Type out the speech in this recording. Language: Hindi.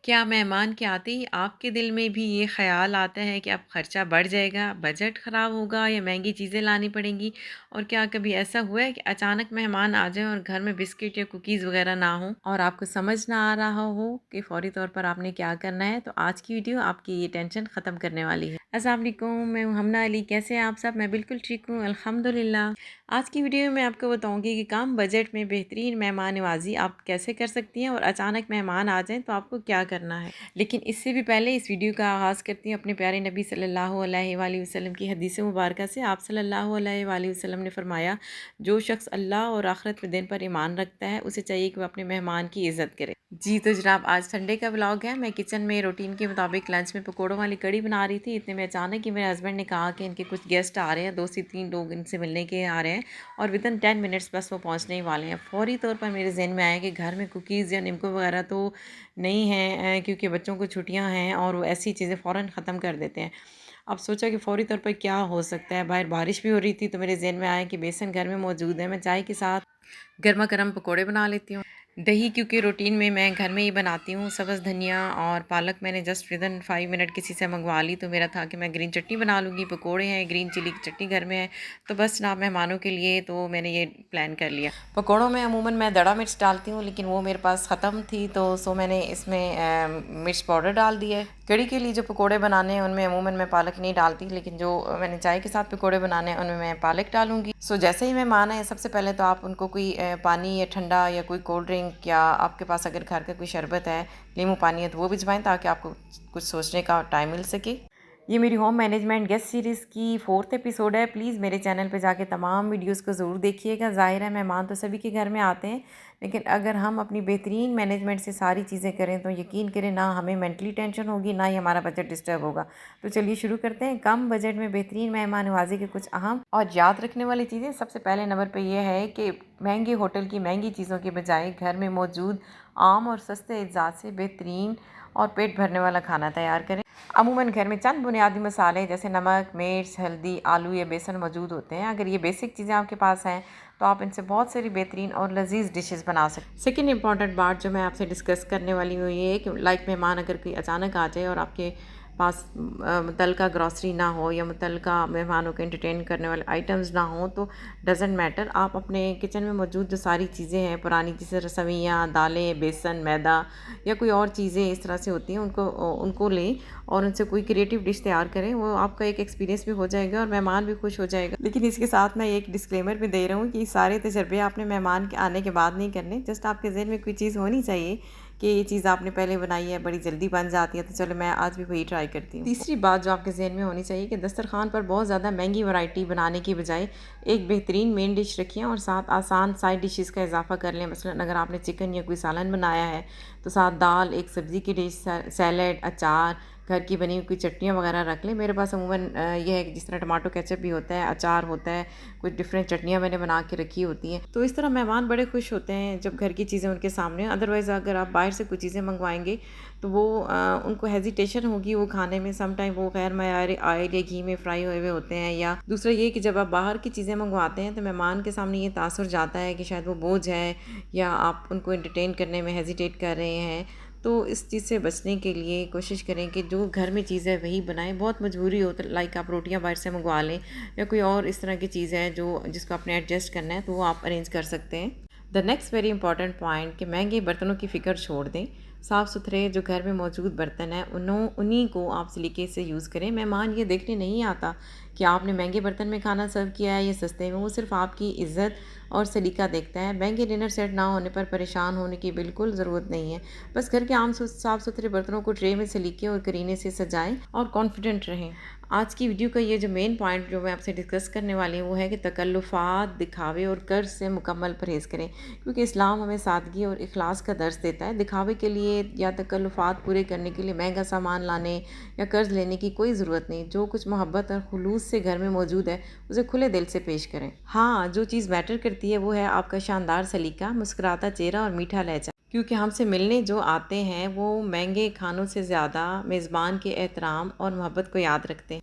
क्या मेहमान के आते ही आपके दिल में भी ये ख़्याल आता है कि अब खर्चा बढ़ जाएगा, बजट ख़राब होगा या महंगी चीज़ें लानी पड़ेंगी? और क्या कभी ऐसा हुआ है कि अचानक मेहमान आ जाएँ और घर में बिस्किट या कुकीज़ वग़ैरह ना हों और आपको समझ ना आ रहा हो कि फ़ौरी तौर पर आपने क्या करना है? तो आज की वीडियो आपकी ये टेंशन ख़त्म करने वाली है। अस्सलाम वालेकुम, मैं हूँ हमना अली। कैसे हैं आप सब? मैं बिल्कुल ठीक हूँ, अल्हम्दुलिल्लाह। आज की वीडियो में मैं आपको बताऊँगी कि कम बजट में बेहतरीन मेहमान नवाज़ी आप कैसे कर सकती हैं और अचानक मेहमान आ जाएँ तो आपको क्या करना है। लेकिन इससे भी पहले इस वीडियो का आगाज़ करती हूँ अपने प्यारे नबी सल्लल्लाहु अलैहि वसल्लम की हदीस मुबारक से। आप सल्लल्लाहु अलैहि वसल्लम ने फरमाया, जो शख्स अल्लाह और आखिरत के दिन पर ईमान रखता है उसे चाहिए कि वह अपने मेहमान की इज़्ज़त करे। जी तो जनाब, आज संडे का व्लॉग है। मैं किचन में रूटीन के मुताबिक लंच में पकौड़ों वाली कड़ी बना रही थी। इतने में अचानक ही मेरे हस्बैंड ने कहा कि इनके कुछ गेस्ट आ रहे हैं, 2 से 3 लोग इनसे मिलने के आ रहे हैं और विदिन 10 मिनट्स बस वो पहुंचने ही वाले हैं। फ़ौरी तौर पर मेरे ज़हन में आया कि घर में कुकीज़ या निम्को वगैरह तो नहीं हैं, क्योंकि बच्चों को छुट्टियां हैं और वो ऐसी चीज़ें फ़ौरन ख़त्म कर देते हैं। अब सोचा कि फ़ौरी तौर पर क्या हो सकता है। बाहर बारिश भी हो रही थी तो मेरे ज़हन में आया कि बेसन घर में मौजूद है, मैं चाय के साथ गर्मा गर्म पकौड़े बना लेती हूँ। दही क्योंकि रूटीन में मैं घर में ही बनाती हूँ। सब्ज़ धनिया और पालक मैंने जस्ट विदिन 5 मिनट किसी से मंगवा ली, तो मेरा था कि मैं ग्रीन चटनी बना लूँगी। पकोड़े हैं, ग्रीन चिली की चटनी घर में है, तो बस जनाब मेहमानों के लिए तो मैंने ये प्लान कर लिया। पकोड़ों में अमूमन मैं दड़ा मिर्च डालती हूँ, लेकिन वो मेरे पास ख़त्म थी तो मैंने इसमें मिर्च पाउडर डाल दिया है। कड़ी के लिए जो पकोड़े बनाने हैं उनमें अमूमन मैं पालक नहीं डालती, लेकिन जो मैंने चाय के साथ पकोड़े बनाने हैं उनमें मैं पालक डालूँगी। जैसे ही मेहमान आए सबसे पहले तो आप उनको कोई पानी या ठंडा या कोई कोल्ड ड्रिंक या आपके पास अगर घर का कोई शरबत है, नींबू पानी है, तो वो भिजवाएं ताकि आपको कुछ सोचने का टाइम मिल सके। ये मेरी होम मैनेजमेंट गेस्ट सीरीज़ की 4th एपिसोड है। प्लीज़ मेरे चैनल पे जाके तमाम वीडियोस को ज़रूर देखिएगा। ज़ाहिर है मेहमान तो सभी के घर में आते हैं, लेकिन अगर हम अपनी बेहतरीन मैनेजमेंट से सारी चीज़ें करें तो यकीन करें ना हमें मेंटली टेंशन होगी, ना ही हमारा बजट डिस्टर्ब होगा। तो चलिए शुरू करते हैं। कम बजट में बेहतरीन मेहमान नवाजी के कुछ अहम और याद रखने वाली चीज़ें। सबसे पहले नंबर पर यह है कि महंगे होटल की महंगी चीज़ों के बजाय घर में मौजूद आम और सस्ते अज्जात से बेहतरीन और पेट भरने वाला खाना तैयार करें। अमूमन घर में चंद बुनियादी मसाले जैसे नमक, मिर्च, हल्दी, आलू या बेसन मौजूद होते हैं। अगर ये बेसिक चीज़ें आपके पास हैं तो आप इनसे बहुत सारी बेहतरीन और लजीज डिशेस बना सकते हैं। सेकेंड इंपॉर्टेंट बात जो मैं आपसे डिस्कस करने वाली हूँ ये है कि लाइक मेहमान अगर कोई अचानक आ जाए और आपके पास मुतलका ग्रॉसरी ना हो या मुतलका मेहमानों को एंटरटेन करने वाले आइटम्स ना हो, तो डजेंट मैटर, आप अपने किचन में मौजूद जो सारी चीज़ें हैं पुरानी, जैसे रसवइयाँ, दालें, बेसन, मैदा या कोई और चीज़ें इस तरह से होती हैं, उनको लें और उनसे कोई क्रिएटिव डिश तैयार करें। वो आपका एक एक्सपीरियंस भी हो जाएगा और मेहमान भी खुश हो जाएगा। लेकिन इसके साथ मैं एक डिस्क्लेमर भी दे रहा हूँ कि सारे तजर्बे आपने मेहमान के आने के बाद नहीं करने। जस्ट आपके ज़हन में कोई चीज़ होनी चाहिए कि ये चीज़ आपने पहले बनाई है, बड़ी जल्दी बन जाती है, तो चलो मैं आज भी वही ट्राई करती हूँ। तीसरी बात जो आपके ज़हन में होनी चाहिए कि दस्तरखान पर बहुत ज़्यादा महंगी वैरायटी बनाने की बजाय एक बेहतरीन मेन डिश रखिए और साथ आसान साइड डिशेस का इजाफा कर लें। मसलन अगर आपने चिकन या कोई सालन बनाया है तो साथ दाल, एक सब्ज़ी की डिश, सैलड, अचार, घर की बनी हुई कोई चटनियाँ वगैरह रख लें। मेरे पास अमूमन यह है कि जिस तरह टमाटो केचप भी होता है, अचार होता है, कुछ डिफरेंट चटनियाँ मैंने बना के रखी होती हैं, तो इस तरह मेहमान बड़े खुश होते हैं जब घर की चीज़ें उनके सामने। अदरवाइज़ अगर आप बाहर से कुछ चीज़ें मंगवाएंगे तो वो उनको हेजिटेशन होगी वो खाने में। सम टाइम वो गैर मयारी ऑयल या घी में फ्राई हुए हुए होते हैं, या दूसरा ये कि जब आप बाहर की चीज़ें मंगवाते हैं तो मेहमान के सामने ये तासुर जाता है कि शायद वो बोझ है या आप उनको एंटरटेन करने में हेजिटेट कर रहे हैं। तो इस चीज़ से बचने के लिए कोशिश करें कि जो घर में चीज़ है वही बनाएं। बहुत मजबूरी हो तो लाइक आप रोटियां बाहर से मंगवा लें या कोई और इस तरह की चीज़ है जिसको आपने एडजस्ट करना है, तो वो आप अरेंज कर सकते हैं। The next very important point कि महंगे बर्तनों की फ़िक्र छोड़ दें। साफ़ सुथरे जो घर में मौजूद बर्तन हैं उन्हीं को आप सलीके से यूज़ करें। मेहमान ये देखने नहीं आता कि आपने महंगे बर्तन में खाना सर्व किया है या सस्ते में। वो सिर्फ आपकी इज़्ज़त और सलीका देखता है। महंगे डिनर सेट ना होने पर परेशान होने की बिल्कुल ज़रूरत नहीं है। बस घर के आम साफ़ सुथरे बर्तनों को ट्रे में सलीके और करीने से सजाएं और कॉन्फिडेंट रहें। आज की वीडियो का ये जो मेन पॉइंट जो मैं आपसे डिस्कस करने वाली हूँ वो है कि तकल्लुफ़ात, दिखावे और कर्ज से मुकम्मल परहेज़ करें, क्योंकि इस्लाम हमें सादगी और इखलास का दर्स देता है। दिखावे के लिए या तकल्लुफ़ात पूरे करने के लिए महंगा सामान लाने या कर्ज लेने की कोई ज़रूरत नहीं। जो कुछ मोहब्बत और खुलूस से घर में मौजूद है उसे खुले दिल से पेश करें। हाँ, जो चीज़ मैटर करती है वो है आपका शानदार सलीका, मुस्कुराता चेहरा और मीठा लहजा, क्योंकि हमसे मिलने जो आते हैं वो महंगे खानों से ज़्यादा मेज़बान के एहतराम और मोहब्बत को याद रखते हैं।